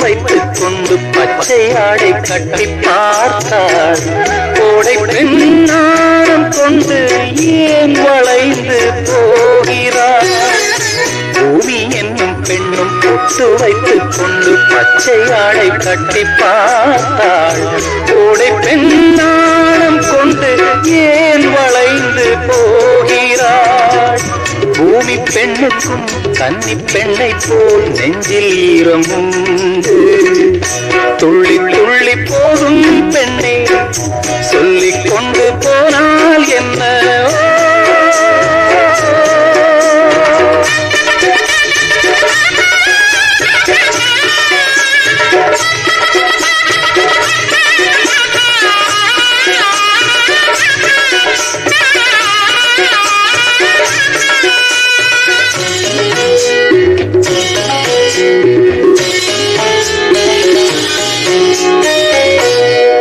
வைத்துக் கொண்டு பச்சை ஆடை கட்டி பார்த்தாள். கோடை பெண்ணாரம் கொண்டு ஏன் வளைந்து போகிறாள்? பூமி என்னும் பெண்ணும் பொட்டு வைத்துக் கொண்டு பச்சை ஆடை கட்டி பார்த்தாள். கோடை பெண்ணாரம் கொண்டு ஏன் வளைந்து போகிறாள்? பூமி பெண்ணுக்கும் கன்னி பெண்ணை போல் நெஞ்சில் ஈரம் உண்டு. துள்ளி துள்ளி போகும் பெண்ணை சொல்லிக் கொண்டு போனால் என்ன?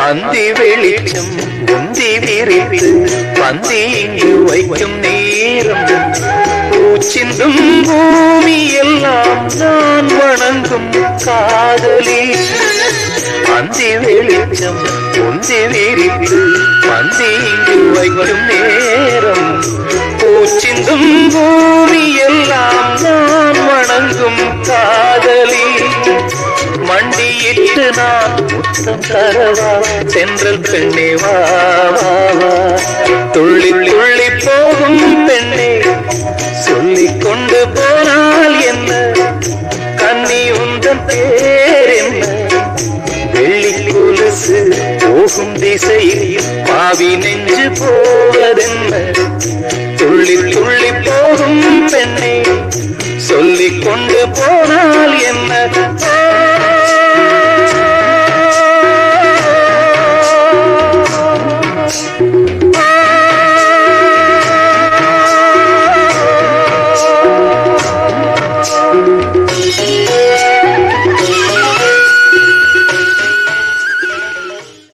அந்தி வெளிச்சம் உந்தி விரித்து பந்தி இங்கு வைக்கும் நேரம். பூச்சிந்தும் பூமி எல்லாம் நான் வணங்கும் காதலி. அந்தி வெளிச்சம் உந்தி விரித்து பந்தி இங்கு வைக்கும் நேரம். பூச்சிந்தும் பூமி எல்லாம் நான் வணங்கும் காதலி. மண்டியிட்டு நான் முத்தம் தரவா சென்றல் பெண்ணே வா வா வா. துள்ளி துள்ளி போகும் பெண்ணே சொல்லிக் கொண்டு போனால் என்ன? கன்னி உந்தன் பேர் என்ன? வெள்ளி கொலுசு போகும் திசையில் பாவி நெஞ்சு போவதென்ன? துள்ளி துள்ளி போகும் பெண்ணே சொல்லிக் கொண்டு போனால் என்ன?